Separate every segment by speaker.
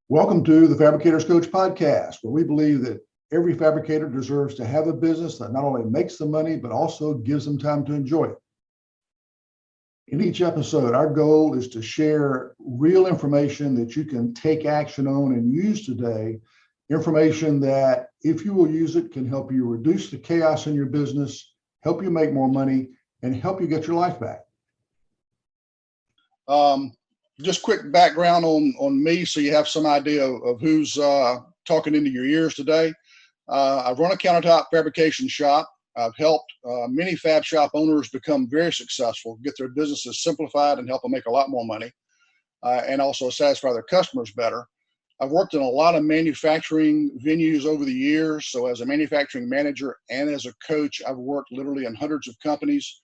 Speaker 1: Welcome to the Fabricators Coach podcast, where we believe that every fabricator deserves to have a business that not only makes them money, but also gives them time to enjoy it. In each episode, our goal is to share real information that you can take action on and use today, information that, if you will use it, can help you reduce the chaos in your business, help you make more money, and help you get your life back.
Speaker 2: Just quick background on me so you have some idea of who's talking into your ears today. I've run a countertop fabrication shop. I've helped many fab shop owners become very successful, get their businesses simplified and help them make a lot more money, and also satisfy their customers better. I've worked in a lot of manufacturing venues over the years. So as a manufacturing manager and as a coach, I've worked literally in hundreds of companies.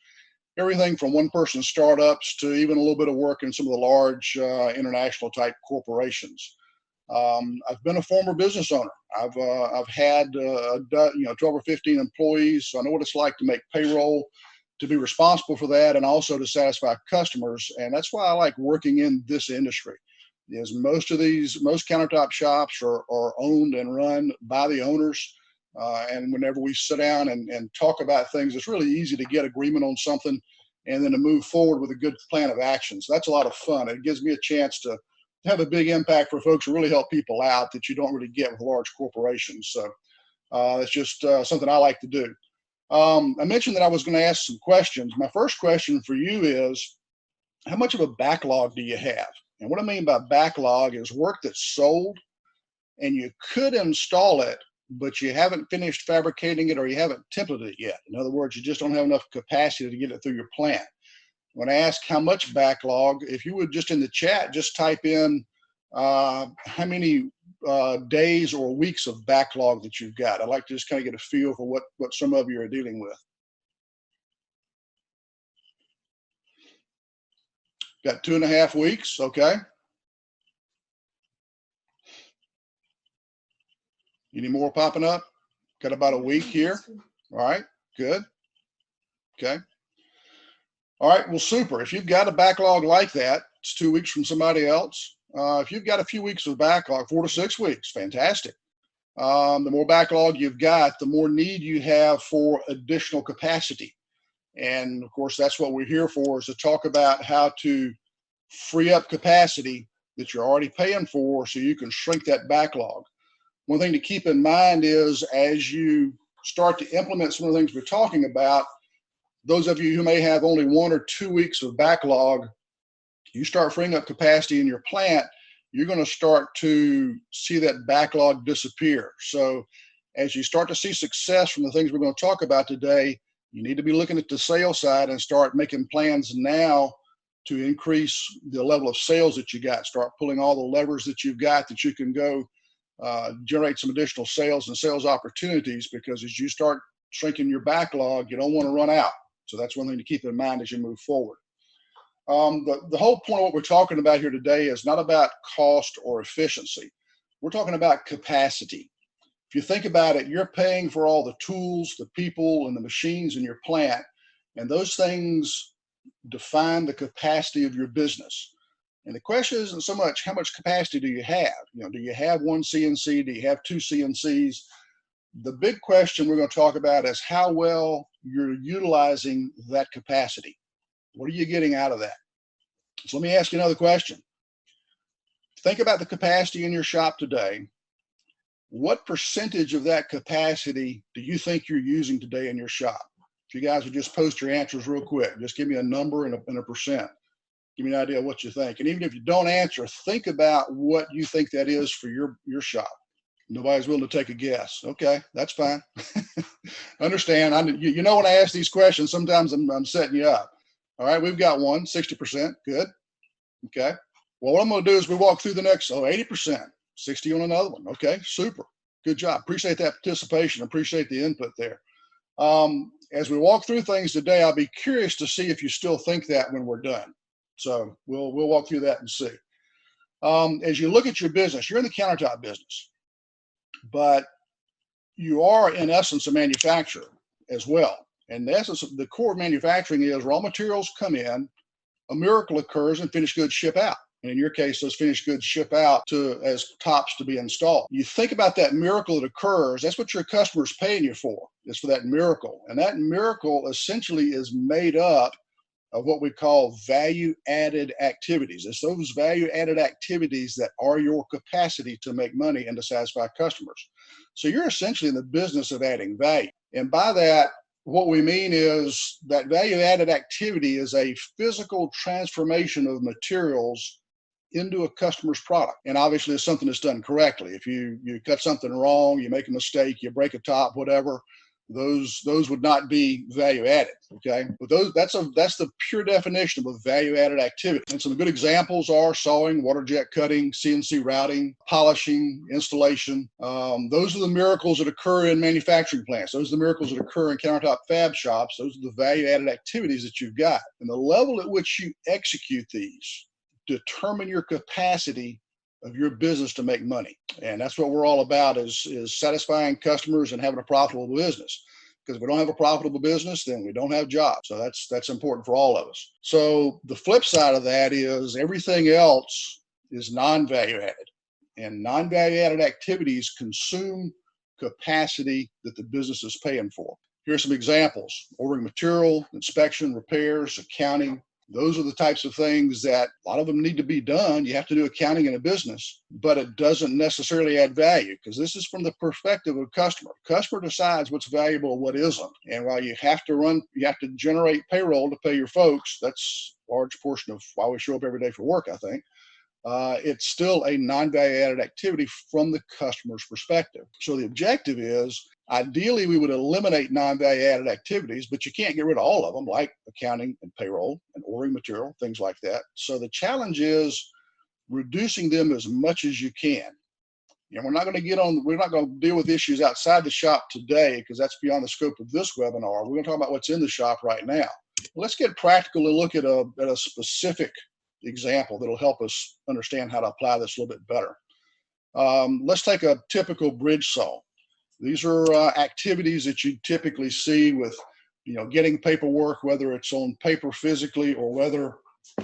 Speaker 2: Everything from one-person startups to even a little bit of work in some of the large international type corporations. I've been a former business owner. I've had 12 or 15 employees, so I know what it's like to make payroll, to be responsible for that, and also to satisfy customers. And that's why I like working in this industry. Is most countertop shops are owned and run by the owners. And whenever we sit down and talk about things, it's really easy to get agreement on something and then to move forward with a good plan of action. So that's a lot of fun. It gives me a chance to have a big impact for folks who really help people out that you don't really get with large corporations. So it's just something I like to do. I mentioned that I was going to ask some questions. My first question for you is, how much of a backlog do you have? And what I mean by backlog is work that's sold and you could install it, but you haven't finished fabricating it or you haven't templated it yet. In other words, you just don't have enough capacity to get it through your plant. When I ask how much backlog, if you would just in the chat, just type in how many days or weeks of backlog that you've got. I'd like to just kind of get a feel for what some of you are dealing with. Got 2.5 weeks, okay. Any more popping up? Got about a week here. All right, good. Okay. All right, well, super. If you've got a backlog like that, it's 2 weeks from somebody else. If you've got a few weeks of backlog, 4 to 6 weeks, fantastic. The more backlog you've got, the more need you have for additional capacity. And of course, that's what we're here for, is to talk about how to free up capacity that you're already paying for so you can shrink that backlog. One thing to keep in mind is, as you start to implement some of the things we're talking about, those of you who may have only 1 or 2 weeks of backlog, you start freeing up capacity in your plant, you're going to start to see that backlog disappear. So as you start to see success from the things we're going to talk about today, you need to be looking at the sales side and start making plans now to increase the level of sales that you got. Start pulling all the levers that you've got that you can go generate some additional sales and sales opportunities, because as you start shrinking your backlog, you don't want to run out. So that's one thing to keep in mind as you move forward. The whole point of what we're talking about here today is not about cost or efficiency. We're talking about capacity. If you think about it, you're paying for all the tools, the people, and the machines in your plant, and those things define the capacity of your business. And the question isn't so much how much capacity do you have? Do you have 1 CNC? Do you have 2 CNCs? The big question we're going to talk about is how well you're utilizing that capacity. What are you getting out of that? So let me ask you another question. Think about the capacity in your shop today. What percentage of that capacity do you think you're using today in your shop? If you guys would just post your answers real quick, just give me a number and a percent. Give me an idea of what you think. And even if you don't answer, think about what you think that is for your shop. Nobody's willing to take a guess. Okay, that's fine. Understand. You know, when I ask these questions, sometimes I'm setting you up. All right, we've got one, 60%. Good. Okay. Well, what I'm going to do is we walk through the next, 80%, 60 on another one. Okay, super. Good job. Appreciate that participation. Appreciate the input there. As we walk through things today, I'll be curious to see if you still think that when we're done. So we'll walk through that and see. As you look at your business, you're in the countertop business, but you are in essence a manufacturer as well. And the essence of the core of manufacturing is raw materials come in, a miracle occurs, and finished goods ship out. And in your case, those finished goods ship out to as tops to be installed. You think about that miracle that occurs, that's what your customer's paying you for, is for that miracle. And that miracle essentially is made up of what we call value-added activities. It's those value-added activities that are your capacity to make money and to satisfy customers. So you're essentially in the business of adding value. And by that, what we mean is that value-added activity is a physical transformation of materials into a customer's product. And obviously it's something that's done correctly. If you cut something wrong, you make a mistake, you break a top, whatever, those would not be value added. Okay, but that's the pure definition of a value added activity. And some good examples are sawing, water jet cutting, CNC routing, polishing, installation. Those are the miracles that occur in manufacturing plants. Those are the miracles that occur in countertop fab shops. Those are the value added activities that you've got. And the level at which you execute these determine your capacity of your business to make money. And that's what we're all about, is satisfying customers and having a profitable business. Because if we don't have a profitable business, then we don't have jobs. So that's important for all of us. So the flip side of that is everything else is non-value added. And non-value added activities consume capacity that the business is paying for. Here are some examples: ordering material, inspection, repairs, accounting. Those are the types of things that a lot of them need to be done. You have to do accounting in a business, but it doesn't necessarily add value, because this is from the perspective of customer. Customer decides what's valuable and what isn't. And while you have to generate payroll to pay your folks, that's a large portion of why we show up every day for work, I think. It's still a non-value added activity from the customer's perspective. So the objective is, ideally, we would eliminate non-value added activities, but you can't get rid of all of them, like accounting and payroll and ordering material, things like that. So the challenge is reducing them as much as you can. And we're not going to deal with issues outside the shop today, because that's beyond the scope of this webinar. We're going to talk about what's in the shop right now. Let's get practical and look at a specific example that'll help us understand how to apply this a little bit better. Let's take a typical bridge saw. These are activities that you typically see with, getting paperwork, whether it's on paper physically or whether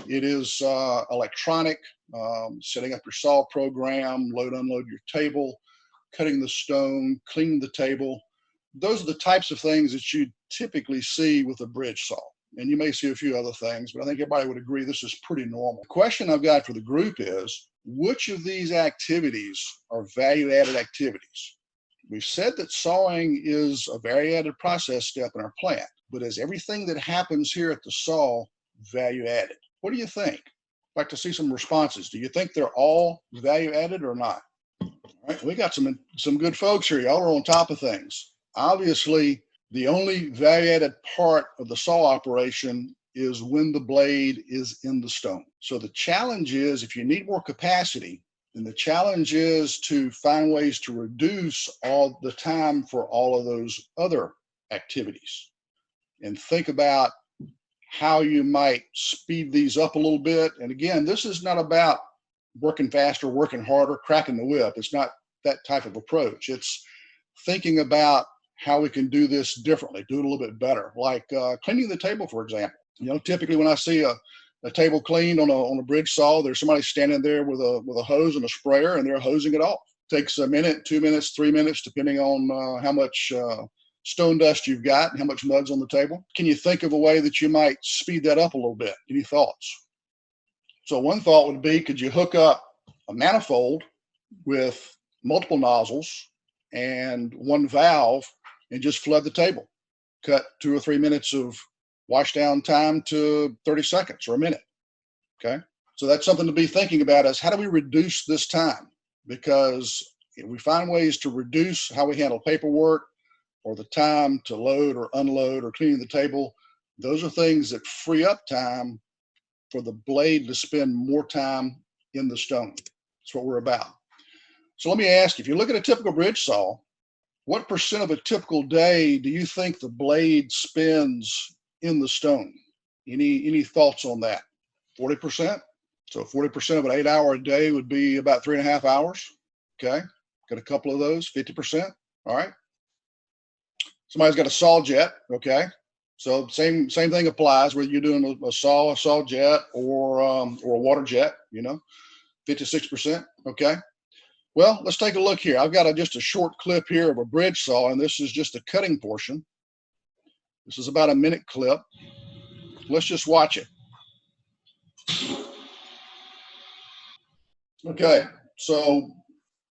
Speaker 2: it is electronic, setting up your saw program, load, unload your table, cutting the stone, cleaning the table. Those are the types of things that you typically see with a bridge saw. And you may see a few other things, but I think everybody would agree this is pretty normal. The question I've got for the group is, which of these activities are value-added activities? We've said that sawing is a value-added process step in our plant, but is everything that happens here at the saw value-added? What do you think? I'd like to see some responses. Do you think they're all value-added or not? All right, we got some good folks here. Y'all are on top of things. Obviously, the only value-added part of the saw operation is when the blade is in the stone. So the challenge is, if you need more capacity, then the challenge is to find ways to reduce all the time for all of those other activities, and think about how you might speed these up a little bit. And again, this is not about working faster, working harder, cracking the whip. It's not that type of approach. It's thinking about how we can do this differently, do it a little bit better, like cleaning the table, for example. Typically when I see a table cleaned on a bridge saw, there's somebody standing there with a hose and a sprayer, and they're hosing it off. Takes a minute, 2 minutes, 3 minutes, depending on how much stone dust you've got and how much mud's on the table. Can you think of a way that you might speed that up a little bit? Any thoughts? So one thought would be, could you hook up a manifold with multiple nozzles and one valve and just flood the table? Cut 2 or 3 minutes of wash down time to 30 seconds or a minute. Okay. So that's something to be thinking about, is how do we reduce this time? Because if we find ways to reduce how we handle paperwork, or the time to load or unload or cleaning the table, those are things that free up time for the blade to spend more time in the stone. That's what we're about. So let me ask you, if you look at a typical bridge saw, what % of a typical day do you think the blade spends in the stone? Any thoughts on that? 40%? So 40% of an 8-hour a day would be about 3.5 hours. Okay, got a couple of those, 50%. All right. Somebody's got a saw jet. Okay, So same thing applies whether you're doing a saw jet, or a water jet, 56%. Okay. Well, let's take a look here. I've got just a short clip here of a bridge saw, and this is just the cutting portion. This is about a minute clip. Let's just watch it. Okay, so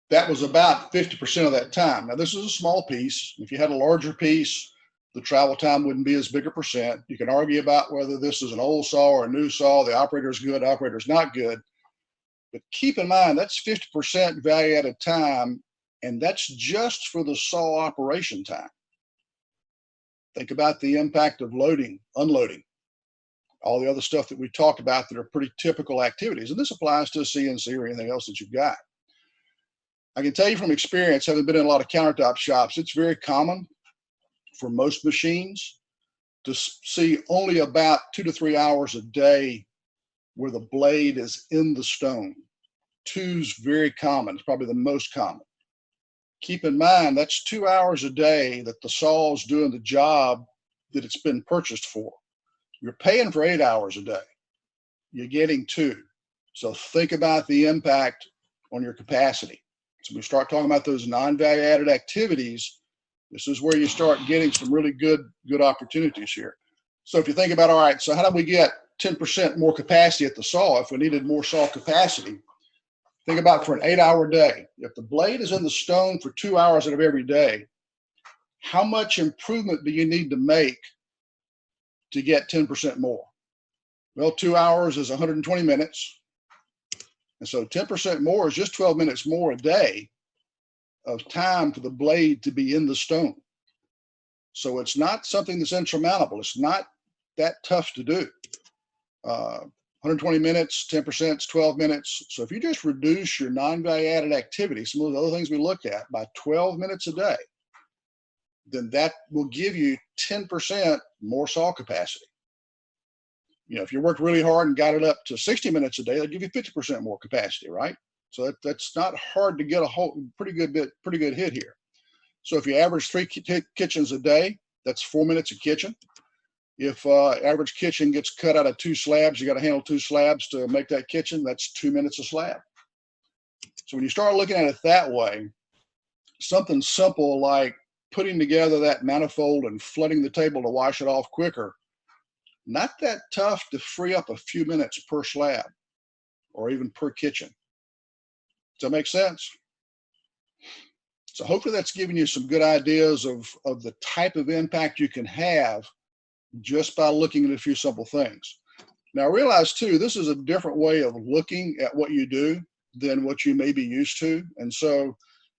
Speaker 2: that was about 50% of that time. Now, this is a small piece. If you had a larger piece, the travel time wouldn't be as big a percent. You can argue about whether this is an old saw or a new saw. The operator's good, operator's not good. But keep in mind, that's 50% value-added time, and that's just for the saw operation time. Think about the impact of loading, unloading, all the other stuff that we talked about that are pretty typical activities. And this applies to a CNC or anything else that you've got. I can tell you from experience, having been in a lot of countertop shops, it's very common for most machines to see only about 2 to 3 hours a day where the blade is in the stone. 2's very common. It's probably the most common. Keep in mind, that's 2 hours a day that the saw is doing the job that it's been purchased for. You're paying for 8 hours a day. You're getting 2. So think about the impact on your capacity. So we start talking about those non-value added activities. This is where you start getting some really good opportunities here. So if you think about, all right, so how do we get 10% more capacity at the saw if we needed more saw capacity? Think about for an 8-hour day. If the blade is in the stone for 2 hours out of every day, how much improvement do you need to make to get 10% more? Well, 2 hours is 120 minutes. And so 10% more is just 12 minutes more a day of time for the blade to be in the stone. So it's not something that's insurmountable. It's not that tough to do. 120 minutes, 10% is 12 minutes. So if you just reduce your non-value added activities, some of the other things we looked at, by 12 minutes a day, then that will give you 10% more saw capacity. If you worked really hard and got it up to 60 minutes a day, that'll give you 50% more capacity, right? So that's not hard to get a whole pretty good hit here. So if you average 3 kitchens a day, that's 4 minutes a kitchen. If average kitchen gets cut out of 2 slabs, you got to handle 2 slabs to make that kitchen, that's 2 minutes a slab. So when you start looking at it that way, something simple like putting together that manifold and flooding the table to wash it off quicker, not that tough to free up a few minutes per slab or even per kitchen. Does that make sense? So hopefully that's giving you some good ideas of the type of impact you can have just by looking at a few simple things. Now realize too, this is a different way of looking at what you do than what you may be used to. And so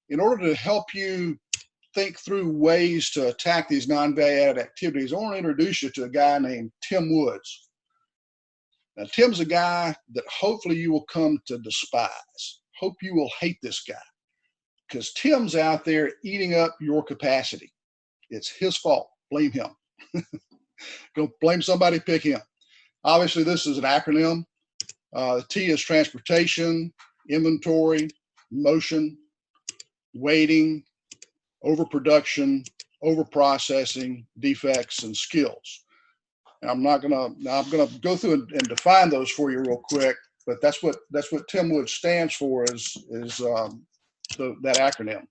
Speaker 2: in order to help you think through ways to attack these non-value added activities, I want to introduce you to a guy named Tim Woods. Now, Tim's a guy that hopefully you will come to despise. Hope you will hate this guy, because Tim's out there eating up your capacity. It's his fault. Blame him. Go blame somebody, pick him. Obviously, this is an acronym. The T is transportation, inventory, motion, waiting, overproduction, overprocessing, defects, and skills. And I'm gonna go through and define those for you real quick, but that's what Tim Woods stands for is that acronym.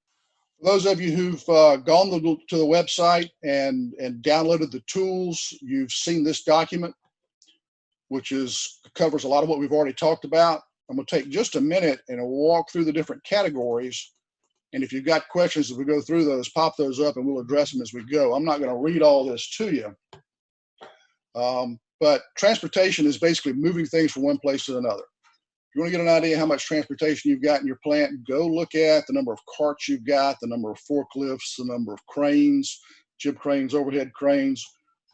Speaker 2: For those of you who've gone to the website and downloaded the tools, you've seen this document, which covers a lot of what we've already talked about. I'm going to take just a minute and walk through the different categories. And if you've got questions as we go through those, pop those up and we'll address them as we go. I'm not going to read all this to you. But transportation is basically moving things from one place to another. If you want to get an idea how much transportation you've got in your plant, go look at the number of carts you've got, the number of forklifts, the number of cranes, jib cranes, overhead cranes.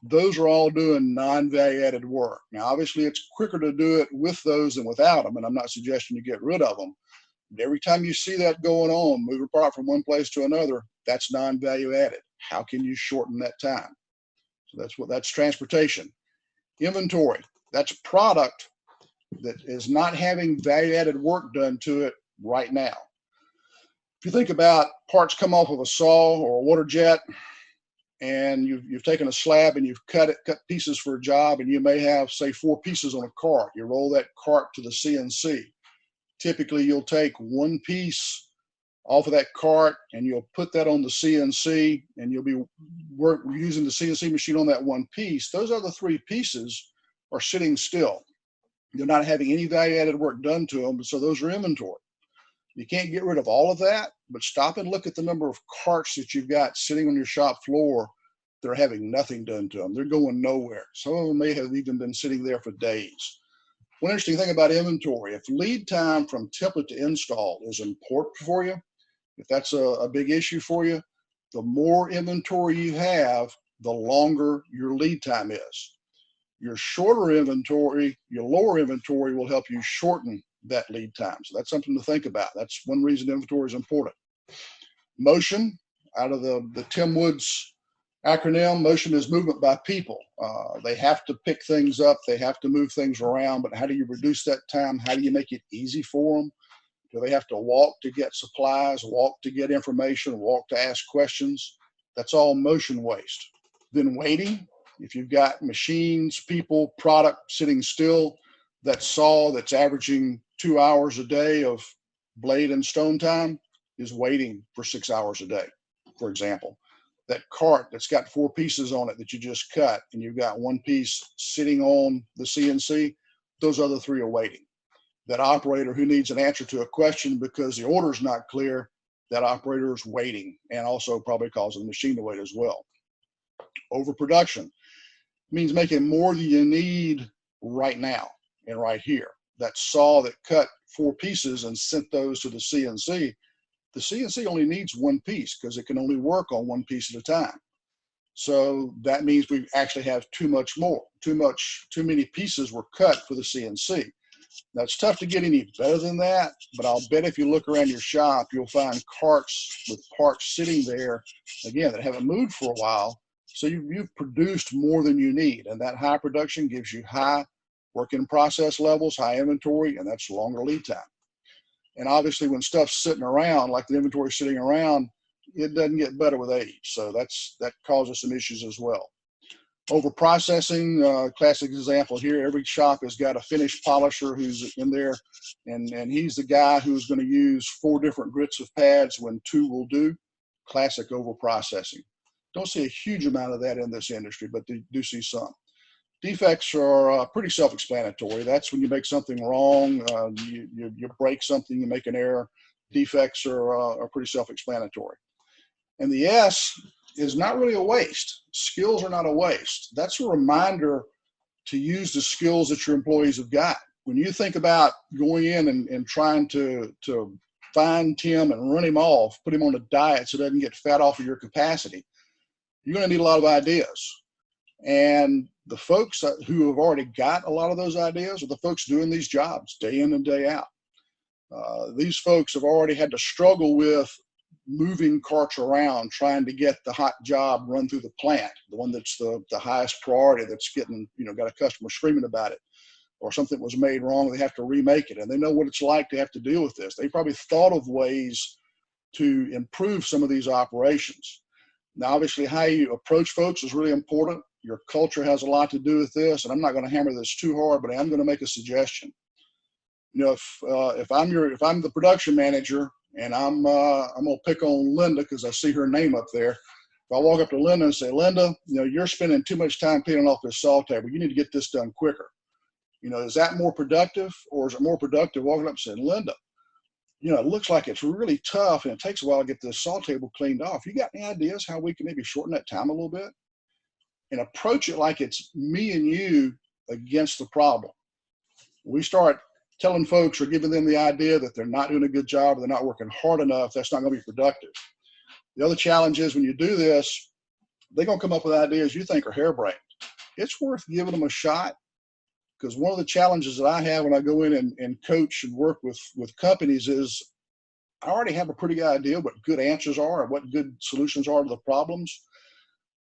Speaker 2: Those are all doing non-value added work. Now, obviously, it's quicker to do it with those than without them, and I'm not suggesting you get rid of them. But every time you see that going on, move a part from one place to another, that's non-value added. How can you shorten that time? So that's transportation. Inventory, that's product that is not having value-added work done to it right now. If you think about parts come off of a saw or a water jet, and you've taken a slab and you've cut pieces for a job, and you may have, say, 4 pieces on a cart. You roll that cart to the CNC. Typically, you'll take one piece off of that cart and you'll put that on the CNC, and you'll be using the CNC machine on that one piece. Those other 3 pieces are sitting still. They're not having any value-added work done to them, so those are inventory. You can't get rid of all of that, but stop and look at the number of carts that you've got sitting on your shop floor that are having nothing done to them. They're going nowhere. Some of them may have even been sitting there for days. One interesting thing about inventory, if lead time from template to install is important for you, if that's a big issue for you, the more inventory you have, the longer your lead time is. Your shorter inventory, your lower inventory will help you shorten that lead time. So that's something to think about. That's one reason inventory is important. Motion, out of the Tim Woods acronym, motion is movement by people. They have to pick things up. They have to move things around, but how do you reduce that time? How do you make it easy for them? Do they have to walk to get supplies, walk to get information, walk to ask questions? That's all motion waste. Then waiting, if you've got machines, people, product sitting still, that saw that's averaging 2 hours a day of blade and stone time is waiting for 6 hours a day, for example. That cart that's got 4 pieces on it that you just cut, and you've got 1 piece sitting on the CNC, those other 3 are waiting. That operator who needs an answer to a question because the order is not clear, that operator is waiting, and also probably causing the machine to wait as well. Overproduction means making more than you need right now and right here. That saw that cut 4 pieces and sent those to the CNC only needs 1 piece because it can only work on 1 piece at a time. So that means we actually have too many pieces were cut for the CNC. Now, it's tough to get any better than that, but I'll bet if you look around your shop, you'll find carts with parts sitting there, again, that haven't moved for a while. So you've produced more than you need, and that high production gives you high work in process levels, high inventory, and that's longer lead time. And obviously, when stuff's sitting around, like the inventory sitting around, it doesn't get better with age. So that causes some issues as well. Over processing, classic example here, every shop has got a finish polisher who's in there, and he's the guy who's going to use 4 different grits of pads when 2 will do. Classic over processing. Don't see a huge amount of that in this industry, but do see some. Defects are pretty self-explanatory. That's when you make something wrong, you break something, you make an error. Defects are pretty self-explanatory. And the S is not really a waste. Skills are not a waste. That's a reminder to use the skills that your employees have got. When you think about going in and trying to find Tim and run him off, put him on a diet so he doesn't get fat off of your capacity, you're going to need a lot of ideas. And the folks who have already got a lot of those ideas are the folks doing these jobs day in and day out. These folks have already had to struggle with moving carts around, trying to get the hot job run through the plant, the one that's the highest priority, that's getting, got a customer screaming about it, or something was made wrong, they have to remake it. And they know what it's like to have to deal with this. They probably thought of ways to improve some of these operations. Now, obviously, how you approach folks is really important. Your culture has a lot to do with this, and I'm not going to hammer this too hard, but I am going to make a suggestion. If I'm the production manager, and I'm gonna pick on Linda because I see her name up there. If I walk up to Linda and say, Linda, you're spending too much time cleaning off this saw table. You need to get this done quicker. Is that more productive, or is it more productive walking up and saying, Linda, it looks like it's really tough and it takes a while to get this saw table cleaned off. You got any ideas how we can maybe shorten that time a little bit? And approach it like it's me and you against the problem. We start telling folks or giving them the idea that they're not doing a good job or they're not working hard enough, that's not going to be productive. The other challenge is when you do this, they're going to come up with ideas you think are harebrained. It's worth giving them a shot, because one of the challenges that I have when I go in and coach and work with companies is I already have a pretty good idea what good answers are and what good solutions are to the problems.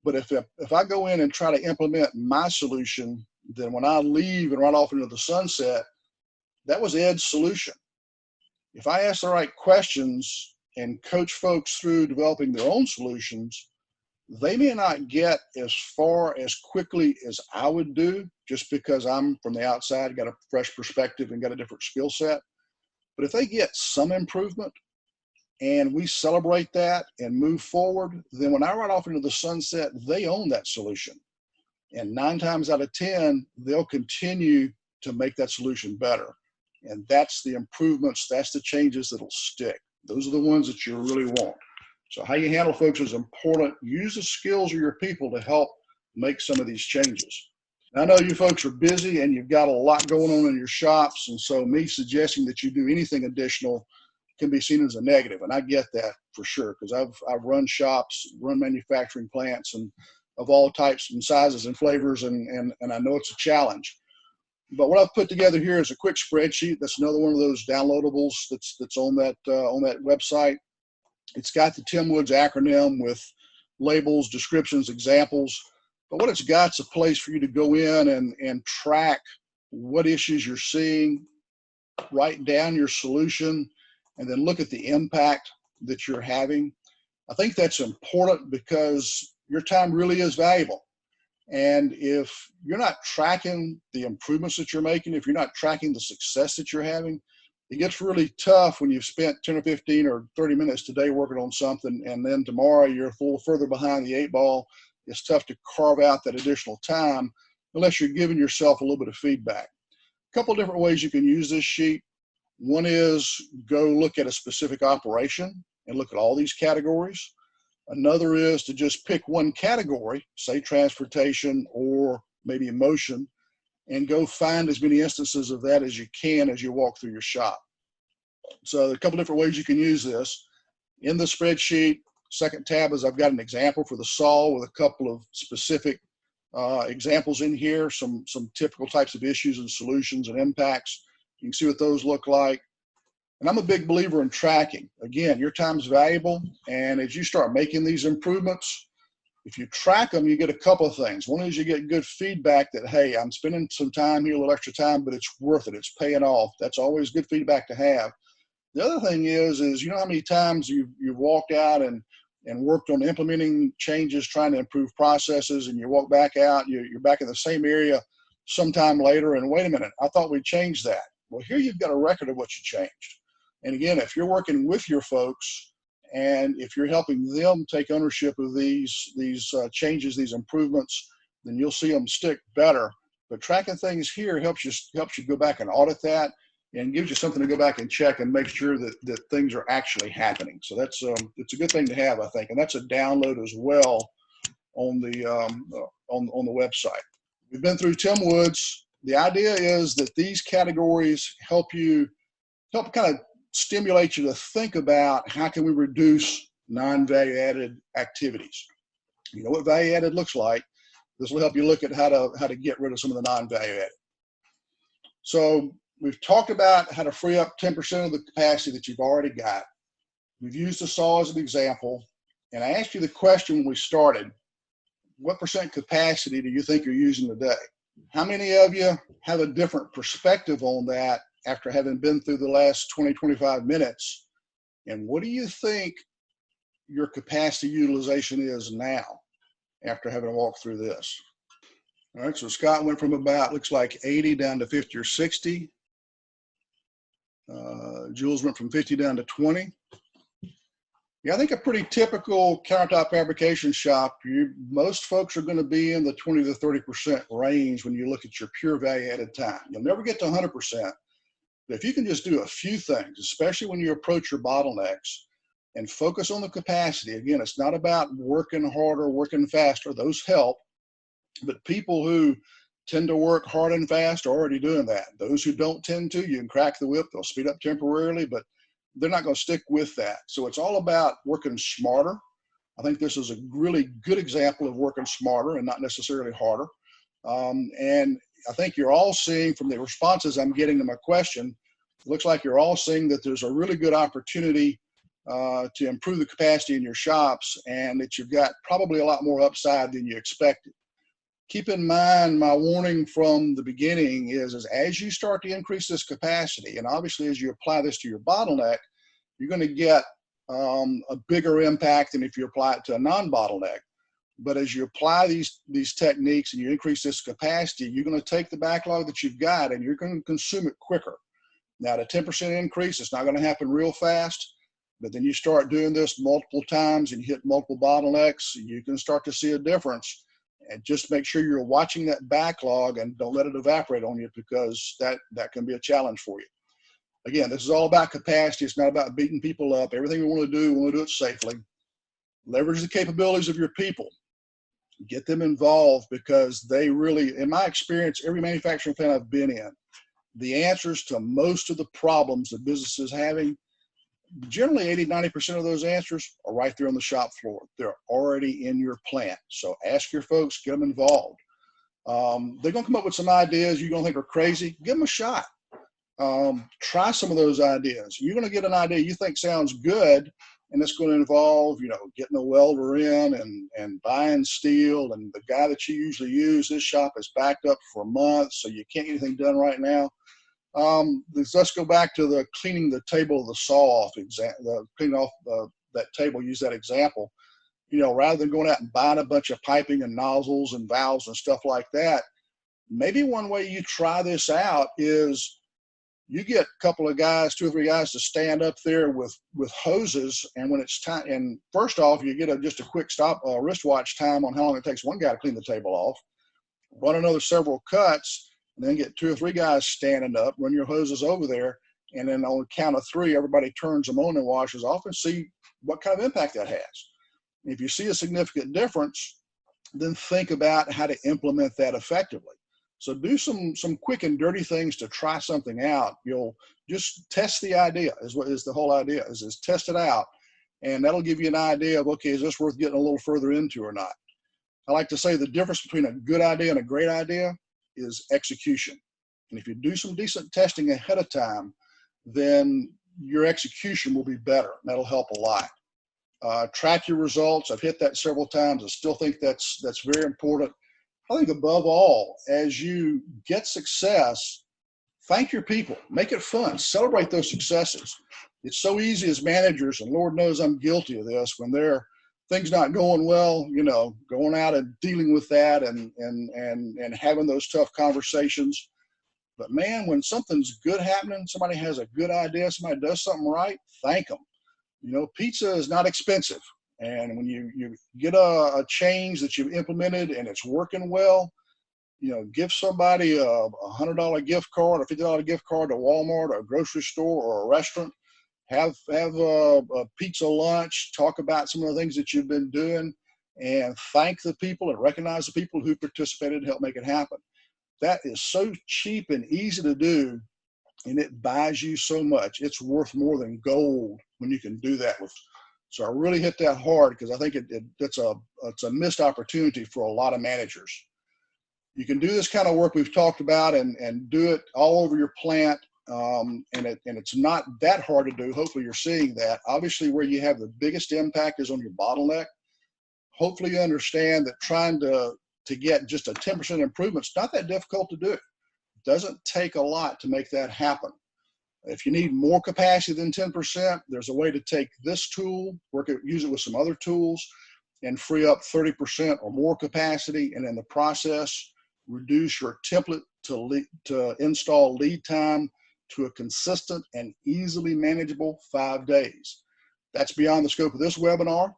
Speaker 2: But if I go in and try to implement my solution, then when I leave and run off into the sunset, that was Ed's solution. If I ask the right questions and coach folks through developing their own solutions, they may not get as far as quickly as I would do, just because I'm from the outside, got a fresh perspective and got a different skill set. But if they get some improvement and we celebrate that and move forward, then when I ride off into the sunset, they own that solution. And 9 times out of 10, they'll continue to make that solution better. And that's the improvements, that's the changes that'll stick. Those are the ones that you really want. So how you handle folks is important. Use the skills of your people to help make some of these changes. Now, I know you folks are busy and you've got a lot going on in your shops. And so me suggesting that you do anything additional can be seen as a negative. And I get that for sure, because I've run shops, run manufacturing plants, and of all types and sizes and flavors. And I know it's a challenge. But what I've put together here is a quick spreadsheet. That's another one of those downloadables that's on that website. It's got the Tim Woods acronym with labels, descriptions, examples. But what it's got is a place for you to go in and track what issues you're seeing, write down your solution, and then look at the impact that you're having. I think that's important because your time really is valuable. And if you're not tracking the improvements that you're making, if you're not tracking the success that you're having, it gets really tough when you've spent 10 or 15 or 30 minutes today working on something, and then tomorrow you're a little further behind the 8 ball. It's tough to carve out that additional time unless you're giving yourself a little bit of feedback. A couple of different ways you can use this sheet. One is go look at a specific operation and look at all these categories. Another is to just pick one category, say transportation or maybe motion, and go find as many instances of that as you can as you walk through your shop. So a couple different ways you can use this. In the spreadsheet, second tab is I've got an example for the saw with a couple of specific examples in here, some typical types of issues and solutions and impacts. You can see what those look like. And I'm a big believer in tracking. Again, your time's valuable, and as you start making these improvements, if you track them, you get a couple of things. One is you get good feedback that, hey, I'm spending some time here, a little extra time, but it's worth it. It's paying off. That's always good feedback to have. The other thing is you know how many times you've walked out and worked on implementing changes, trying to improve processes, and you walk back out, you're back in the same area sometime later, and wait a minute, I thought we changed that. Well, here you've got a record of what you changed. And again, if you're working with your folks and if you're helping them take ownership of these changes, these improvements, then you'll see them stick better. But tracking things here helps you go back and audit that and gives you something to go back and check and make sure that things are actually happening. So that's it's a good thing to have, I think, and that's a download as well on the on the website. We've been through Tim Woods. The idea is that these categories help kind of stimulate you to think about how can we reduce non-value added activities. You know what value added looks like. This will help you look at how to get rid of some of the non-value added. So we've talked about how to free up 10% of the capacity that you've already got. We've used the saw as an example, and I asked you the question when we started, what percent capacity do you think you're using today? How many of you have a different perspective on that after having been through the last 20, 25 minutes? And what do you think your capacity utilization is now after having walked through this? All right, so Scott went from about, looks like 80 down to 50 or 60. Jules went from 50 down to 20. Yeah, I think a pretty typical countertop fabrication shop, most folks are going to be in the 20 to 30% range when you look at your pure value added time. You'll never get to 100%, but if you can just do a few things, especially when you approach your bottlenecks, and focus on the capacity. Again, it's not about working harder, working faster. Those help, but people who tend to work hard and fast are already doing that. Those who don't tend to, you can crack the whip, they'll speed up temporarily, but they're not going to stick with that. So it's all about working smarter. I think this is a really good example of working smarter and not necessarily harder. And I think you're all seeing from the responses I'm getting to my question, it looks like you're all seeing that there's a really good opportunity to improve the capacity in your shops, and that you've got probably a lot more upside than you expected. Keep in mind, my warning from the beginning is as you start to increase this capacity, and obviously as you apply this to your bottleneck, you're going to get a bigger impact than if you apply it to a non-bottleneck. But as you apply these techniques and you increase this capacity, you're going to take the backlog that you've got and you're going to consume it quicker. Now, the 10% increase, it's not going to happen real fast, but then you start doing this multiple times and you hit multiple bottlenecks, you can start to see a difference. And just make sure you're watching that backlog and don't let it evaporate on you, because that can be a challenge for you. Again, this is all about capacity. It's not about beating people up. Everything we want to do it safely. Leverage the capabilities of your people. Get them involved, because they really, in my experience, every manufacturing plant I've been in, the answers to most of the problems that business is having, generally 80–90% of those answers are right there on the shop floor. They're already in your plant. So ask your folks, get them involved. They're going to come up with some ideas you're going to think are crazy. Give them a shot. Try some of those ideas. You're going to get an idea you think sounds good, and it's going to involve, getting a welder in and buying steel. And the guy that you usually use, his shop is backed up for months, so you can't get anything done right now. Let's go back to the cleaning the table of the saw off example. Cleaning off that table. Use that example. Rather than going out and buying a bunch of piping and nozzles and valves and stuff like that, maybe one way you try this out is you get a couple of guys, 2 or 3 guys, to stand up there with hoses, and when it's time, and first off, you get just a quick wristwatch time on how long it takes one guy to clean the table off. Run another several cuts, and then get 2 or 3 guys standing up, run your hoses over there, and then on the count of 3, everybody turns them on and washes off, and see what kind of impact that has. If you see a significant difference, then think about how to implement that effectively. So do some quick and dirty things to try something out. You'll just test the idea, is the whole idea, is test it out. And that'll give you an idea of, okay, is this worth getting a little further into or not? I like to say the difference between a good idea and a great idea is execution. And if you do some decent testing ahead of time, then your execution will be better. That'll help a lot. Track your results. I've hit that several times. I still think that's very important. I think above all, as you get success, thank your people. Make it fun. Celebrate those successes. It's so easy as managers, and Lord knows I'm guilty of this, when things not going well, going out and dealing with that and having those tough conversations. But man, when something's good happening, somebody has a good idea, somebody does something right, thank them. Pizza is not expensive. And when you get a change that you've implemented and it's working well, give somebody a $100 gift card, a $50 gift card to Walmart or a grocery store or a restaurant. Have a pizza lunch, talk about some of the things that you've been doing, and thank the people and recognize the people who participated and helped make it happen. That is so cheap and easy to do, and it buys you so much. It's worth more than gold when you can do that. So I really hit that hard, because I think it's a missed opportunity for a lot of managers. You can do this kind of work we've talked about and do it all over your plant. And it's not that hard to do. Hopefully you're seeing that. Obviously, where you have the biggest impact is on your bottleneck. Hopefully you understand that trying to get just a 10% improvement is not that difficult to do. It doesn't take a lot to make that happen. If you need more capacity than 10%, there's a way to take this tool, use it with some other tools, and free up 30% or more capacity, and in the process, reduce your template to install lead time to a consistent and easily manageable 5 days. That's beyond the scope of this webinar,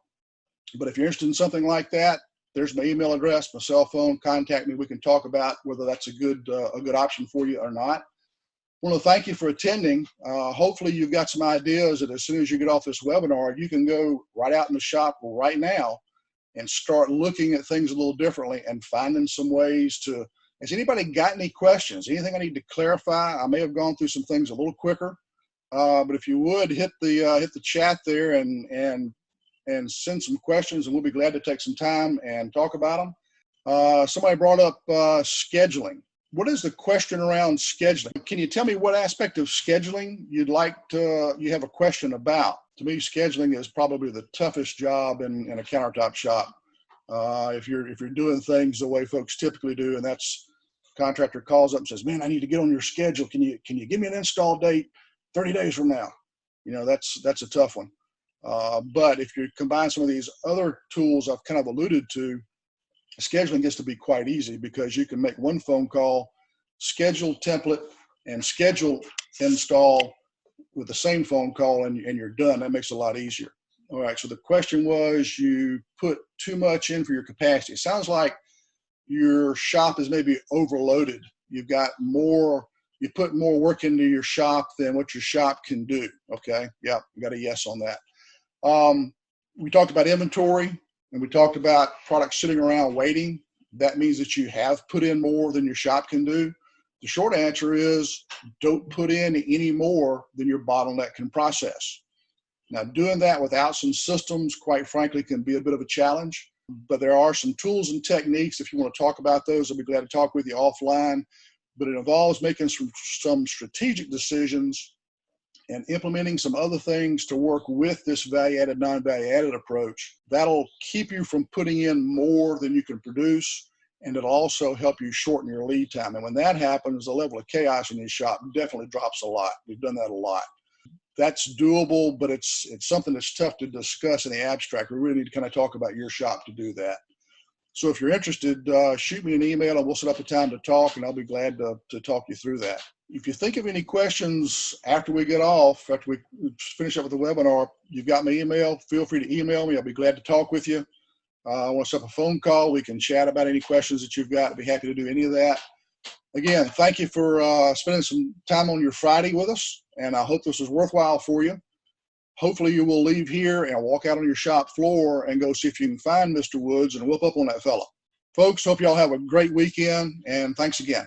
Speaker 2: but if you're interested in something like that, there's my email address, my cell phone. Contact me. We can talk about whether that's a good option for you or not. I want to thank you for attending. Hopefully you've got some ideas that as soon as you get off this webinar, you can go right out in the shop right now and start looking at things a little differently and finding some ways to. Has anybody got any questions? Anything I need to clarify? I may have gone through some things a little quicker, but if you would hit the chat there and send some questions, and we'll be glad to take some time and talk about them. Somebody brought up scheduling. What is the question around scheduling? Can you tell me what aspect of scheduling you have a question about? To me, scheduling is probably the toughest job in a countertop shop. If you're doing things the way folks typically do, and that's contractor calls up and says, "Man, I need to get on your schedule. Can you give me an install date 30 days from now?" That's a tough one. But if you combine some of these other tools I've kind of alluded to, scheduling gets to be quite easy because you can make one phone call, schedule template, and schedule install with the same phone call, and you're done. That makes it a lot easier. All right, so the question was, you put too much in for your capacity. It sounds like your shop is maybe overloaded. You've got more, you put more work into your shop than what your shop can do. Okay, yeah, we got a yes on that. We talked about inventory, and we talked about products sitting around waiting. That means that you have put in more than your shop can do. The short answer is don't put in any more than your bottleneck can process. Now, doing that without some systems, quite frankly, can be a bit of a challenge, but there are some tools and techniques. If you want to talk about those, I'll be glad to talk with you offline, but it involves making some strategic decisions and implementing some other things to work with this value-added, non-value-added approach. That'll keep you from putting in more than you can produce, and it'll also help you shorten your lead time. And when that happens, the level of chaos in your shop definitely drops a lot. We've done that a lot. That's doable, but it's something that's tough to discuss in the abstract. We really need to kind of talk about your shop to do that. So if you're interested, shoot me an email and we'll set up a time to talk, and I'll be glad to talk you through that. If you think of any questions after we get off, after we finish up with the webinar, you've got my email. Feel free to email me. I'll be glad to talk with you. I want to set up a phone call. We can chat about any questions that you've got. I'd be happy to do any of that. Again, thank you for spending some time on your Friday with us, and I hope this was worthwhile for you. Hopefully you will leave here and walk out on your shop floor and go see if you can find Mr. Woods and whoop up on that fella. Folks, hope y'all have a great weekend, and thanks again.